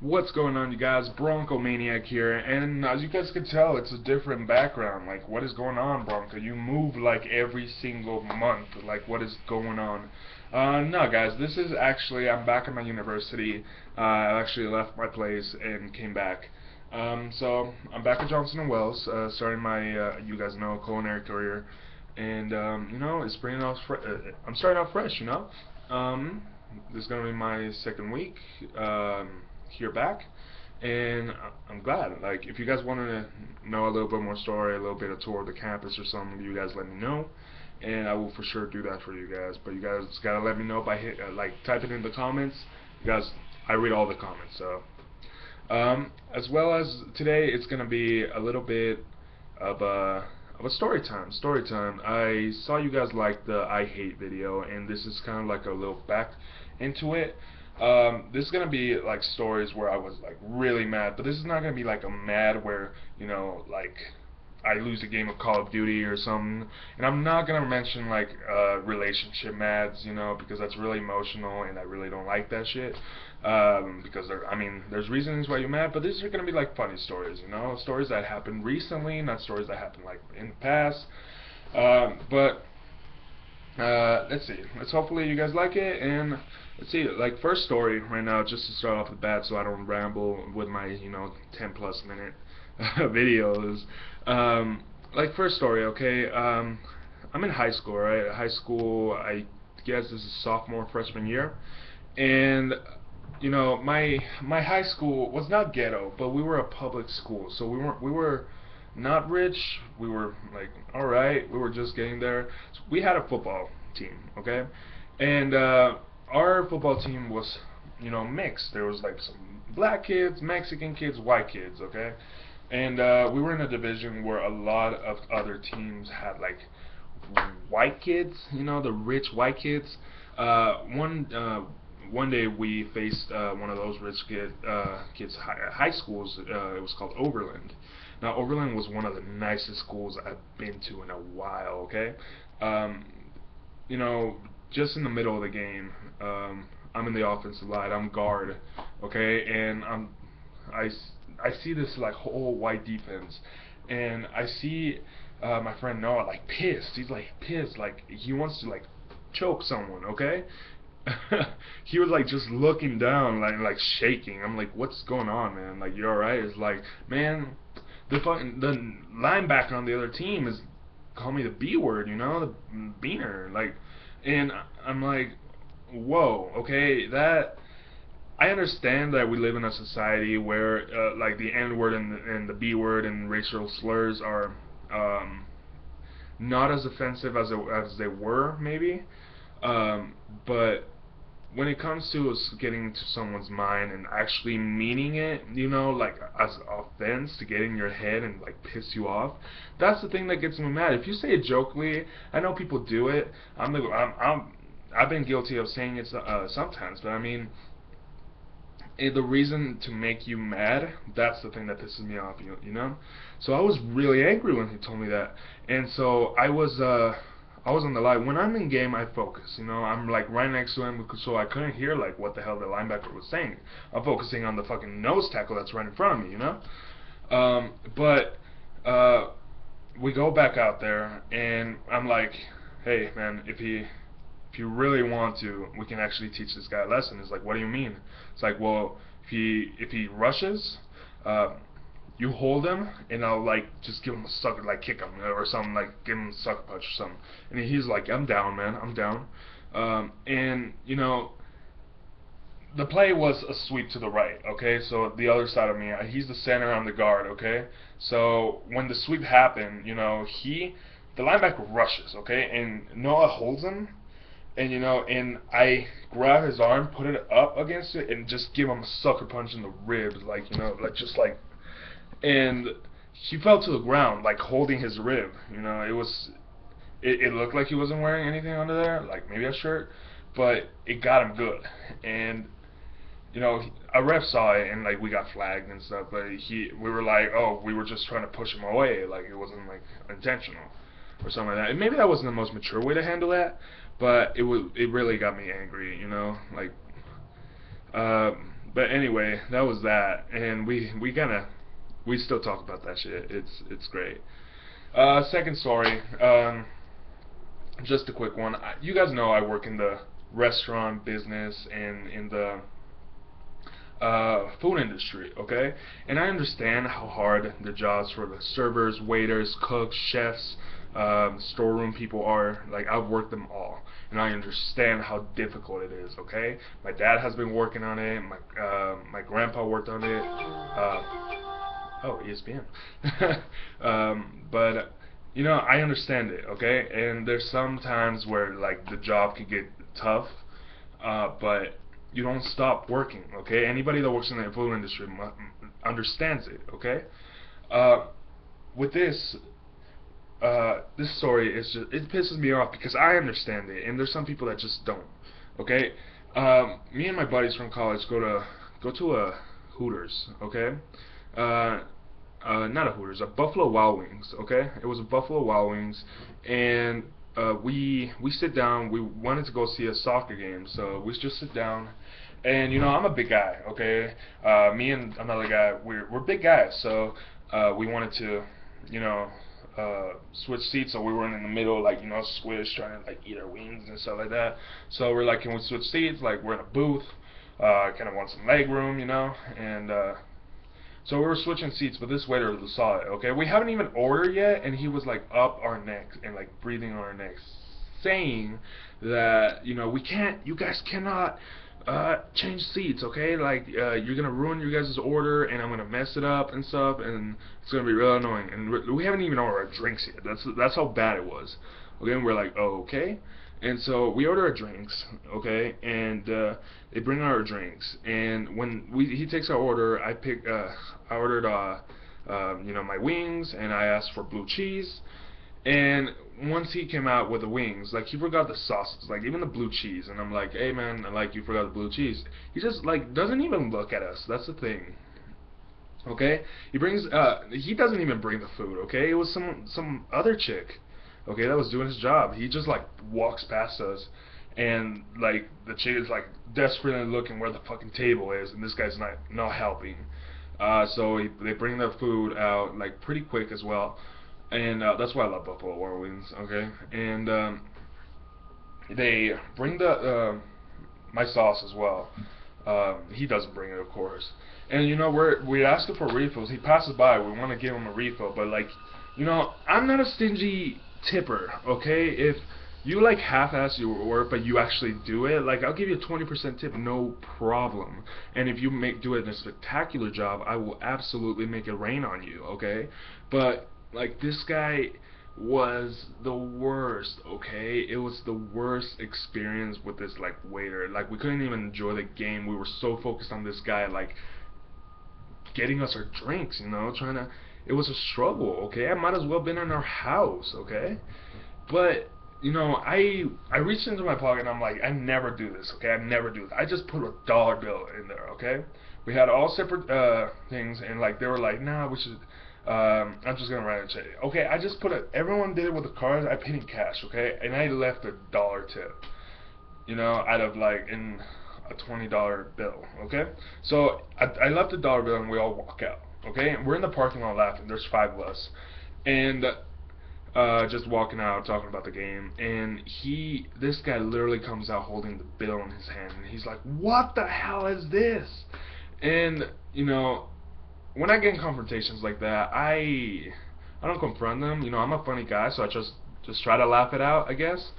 What's going on, you guys? Bronco Maniac here, and as you guys can tell, it's a different background. Like, what is going on, Bronco? You move like every single month. Like, what is going on? No, guys, this is actually, I'm back at my university. I actually left my place and came back. So, I'm back at Johnson & Wells, starting my, you guys know, culinary career. And, it's bringing off, I'm starting out fresh, This is going to be my second week. Here back, and I'm glad. Like, if you guys want to know a little bit more story, a little bit of tour of the campus or something, you guys let me know, and I will for sure do that for you guys. But you guys gotta let me know by type it in the comments. You guys, I read all the comments. So, as well as today, it's gonna be a little bit of a story time. Story time. I saw you guys like the I hate video, and this is kind of like a little back into it. This is gonna be like stories where I was like really mad, but this is not gonna be like a mad where like I lose a game of Call of Duty or something. And I'm not gonna mention like relationship mads, because that's really emotional, and I really don't like that shit. Because there's reasons why you're mad, but these are gonna be like funny stories, stories that happened recently, not stories that happened like in the past. But let's see. Let's hopefully you guys like it, and let's see. Like, first story right now, just to start off the bat, so I don't ramble with my 10+ minute videos. Like, first story, okay. I'm in high school, right? High school. I guess this is sophomore, freshman year, and my high school was not ghetto, but we were a public school, so we were not rich. We were like, all right, we were just getting there. So we had a football team, okay, and our football team was, mixed. There was like some black kids, Mexican kids, white kids, okay, and we were in a division where a lot of other teams had like white kids, the rich white kids. One day we faced one of those rich kids high schools. It was called Overland. Now, Overland was one of the nicest schools I've been to in a while. Okay, um, just in the middle of the game, I'm in the offensive line. I'm guard. Okay, and I I see this like whole white defense, and I see my friend Noah like pissed. He's like pissed, like he wants to like choke someone. Okay, he was like just looking down, like shaking. I'm like, what's going on, man? Like, you alright? It's like, man, the linebacker on the other team is calling me the B word, the beaner, like, and I'm like, whoa, okay, that. I understand that we live in a society where like the N word and the B word and racial slurs are not as offensive as they were, maybe, but when it comes to getting to someone's mind and actually meaning it, like as offense to get in your head and like piss you off, that's the thing that gets me mad. If you say it jokingly, I know people do it. I've been guilty of saying it sometimes, but I mean, the reason to make you mad, that's the thing that pisses me off, So I was really angry when he told me that, and so I was on the line. When I'm in game, I focus. I'm like right next to him, so I couldn't hear like what the hell the linebacker was saying. I'm focusing on the fucking nose tackle that's right in front of me, But we go back out there, and I'm like, hey man, if you really want to, we can actually teach this guy a lesson. It's like, what do you mean? It's like, well, if he rushes, you hold him, and I'll like just give him a sucker, like kick him or something, like give him a sucker punch or something. And he's like, I'm down, man, I'm down. And the play was a sweep to the right, okay? So the other side of me, he's the center, I'm the guard, okay? So when the sweep happened, the linebacker rushes, okay? And Noah holds him, and and I grab his arm, put it up against it, and just give him a sucker punch in the ribs, like like just like, and he fell to the ground, like holding his rib. It looked like he wasn't wearing anything under there, like maybe a shirt, but it got him good. And a ref saw it, and like we got flagged and stuff, but we were like, oh, we were just trying to push him away, like it wasn't like intentional or something like that. And maybe that wasn't the most mature way to handle that, but it really got me angry, like But anyway, that was that, and we still talk about that shit. It's great. Second story, just a quick one. You guys know I work in the restaurant business and in the food industry, okay? And I understand how hard the jobs for the servers, waiters, cooks, chefs, storeroom people are. Like, I've worked them all, and I understand how difficult it is, okay? My dad has been working on it. My grandpa worked on it. Oh, ESPN. But you know, I understand it, okay? And there's some times where like the job could get tough, but you don't stop working, okay? Anybody that works in the food industry understands it, okay? Uh, with this story is just, it pisses me off because I understand it, and there's some people that just don't, okay? Me and my buddies from college go to a Hooters, okay? Uh, not a Hooters, a Buffalo Wild Wings. Okay, it was a Buffalo Wild Wings, and we sit down. We wanted to go see a soccer game, so we just sit down. And you know, I'm a big guy. Okay, me and another guy, we're big guys, so we wanted to, you know, switch seats, so we weren't in the middle, like, you know, squish, trying to like eat our wings and stuff like that. So we're like, can we switch seats? Like, we're in a booth. Kind of want some leg room, you know, and so we were switching seats, but this waiter saw it, okay? We haven't even ordered yet, and he was like up our necks and like breathing on our necks, saying that, you know, you guys cannot change seats, okay? Like, you're gonna ruin your guys' order, and I'm gonna mess it up and stuff, and it's gonna be real annoying. And we haven't even ordered our drinks yet. That's how bad it was. Okay, and we're like, oh, okay. And so we order our drinks, okay, and they bring our drinks. And when he takes our order, I ordered you know, my wings, and I asked for blue cheese. And once he came out with the wings, like, he forgot the sauces, like even the blue cheese. And I'm like, hey man, like, you forgot the blue cheese. He just like doesn't even look at us. That's the thing. Okay, he doesn't even bring the food. Okay, it was some other chick, okay, that was doing his job. He just like walks past us, and like the chick is like desperately looking where the fucking table is, and this guy's not helping. So they bring the food out like pretty quick as well, and that's why I love Buffalo Wild Wings. Okay, and they bring the my sauce as well. He doesn't bring it, of course. And you know, we're asking for refills. He passes by. We want to give him a refill, but like, you know, I'm not a stingy tipper. Okay, if you like half-ass your work, but you actually do it, like, I'll give you a 20% tip, no problem. And if you do it in a spectacular job, I will absolutely make it rain on you. Okay, but like, this guy was the worst, okay? It was the worst experience with this like waiter. Like, we couldn't even enjoy the game. We were so focused on this guy like getting us our drinks, you know, trying to, it was a struggle, okay? I might as well been in our house, okay? But you know, I reached into my pocket and I'm like, I never do this, okay? I never do this. I just put a dollar bill in there, okay? We had all separate things, and like they were like, nah, we should I'm just gonna write a check. Okay, I just put it. Everyone did it with the cards. I paid in cash. Okay, and I left a dollar tip. You know, out of like in a $20 bill. Okay, so I left a dollar bill, and we all walk out. Okay, and we're in the parking lot laughing. There's 5 of us, and just walking out talking about the game. And this guy literally comes out holding the bill in his hand, and he's like, "What the hell is this?" And you know, when I get in confrontations like that, I don't confront them. You know, I'm a funny guy, so I just try to laugh it out, I guess.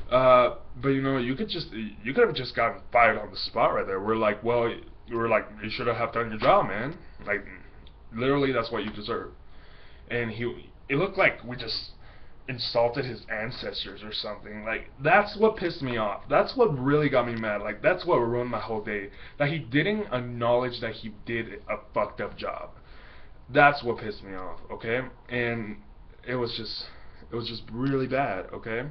But you know, you could have just gotten fired on the spot right there. We're like, well, you should have done your job, man. Like, literally, that's what you deserve. And it looked like we just insulted his ancestors or something. Like, that's what pissed me off. That's what really got me mad. Like, that's what ruined my whole day. That he didn't acknowledge that he did a fucked up job. That's what pissed me off, okay? And it was just really bad, okay?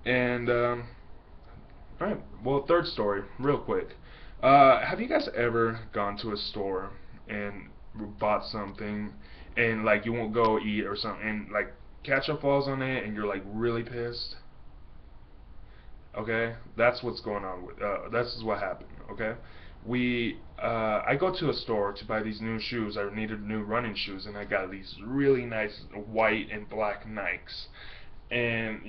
And alright, well, third story, real quick. Have you guys ever gone to a store and bought something and like you won't go eat or something, and like ketchup falls on it and you're like really pissed? Okay, that's what's going on with this is what happened. Okay, I go to a store to buy these new shoes. I needed new running shoes, and I got these really nice white and black Nikes. And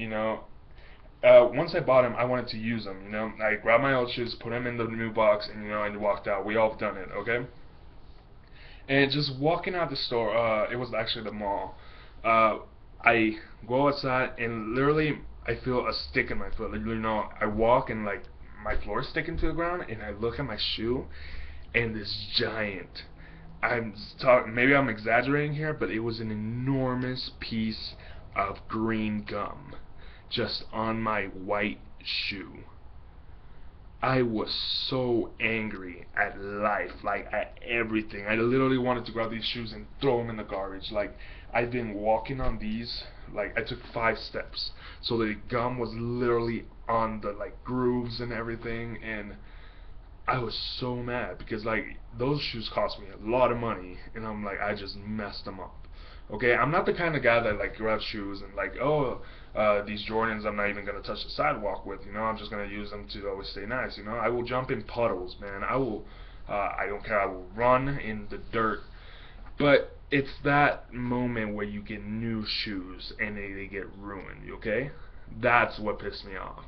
once I bought them, I wanted to use them. I grabbed my old shoes, put them in the new box, and I walked out. We all have done it, okay? And just walking out the store, it was actually the mall. I go outside and literally I feel a stick in my foot. I walk and like my floor is sticking to the ground, and I look at my shoe, and this giant. Maybe I'm exaggerating here, but it was an enormous piece of green gum just on my white shoe. I was so angry at life, like at everything. I literally wanted to grab these shoes and throw them in the garbage. Like, I've been walking on these, like I took 5 steps. So the gum was literally on the like grooves and everything, and I was so mad because like those shoes cost me a lot of money, and I'm like, I just messed them up. Okay, I'm not the kind of guy that like grabs shoes and like, oh, these Jordans I'm not even gonna touch the sidewalk with. I'm just gonna use them to always stay nice. I will jump in puddles, man. I don't care. I will run in the dirt. But it's that moment where you get new shoes and they get ruined. Okay, that's what pissed me off.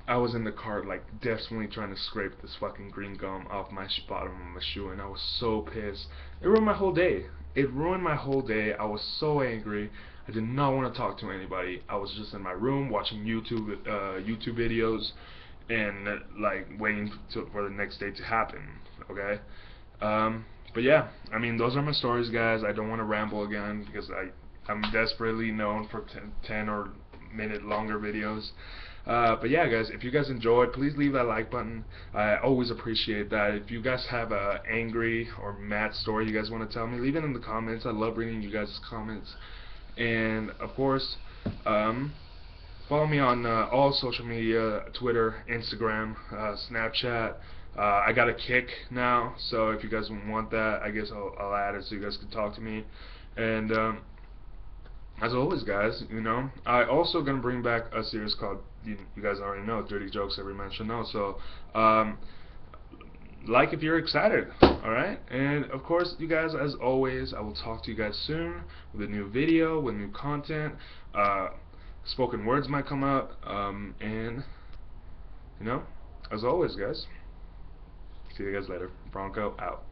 I was in the car like desperately trying to scrape this fucking green gum off my bottom of my shoe, and I was so pissed. It ruined my whole day. It ruined my whole day. I was so angry. I did not want to talk to anybody. I was just in my room watching YouTube videos and like waiting for the next day to happen. Okay. But yeah, I mean, those are my stories, guys. I don't want to ramble again because I'm desperately known for 10 or minute longer videos. But yeah, guys, if you guys enjoyed, please leave that like button. I always appreciate that. If you guys have a angry or mad story you guys want to tell me, leave it in the comments. I love reading you guys' comments. And of course, follow me on all social media: Twitter, Instagram, Snapchat. I got a Kick now, so if you guys want that, I guess I'll add it so you guys can talk to me. And as always, guys, I also gonna bring back a series called, you guys already know, Dirty Jokes Every Man Should Know. So, like if you're excited, alright? And of course, you guys, as always, I will talk to you guys soon with a new video, with new content. Spoken words might come up, and as always, guys, see you guys later. Bronco out.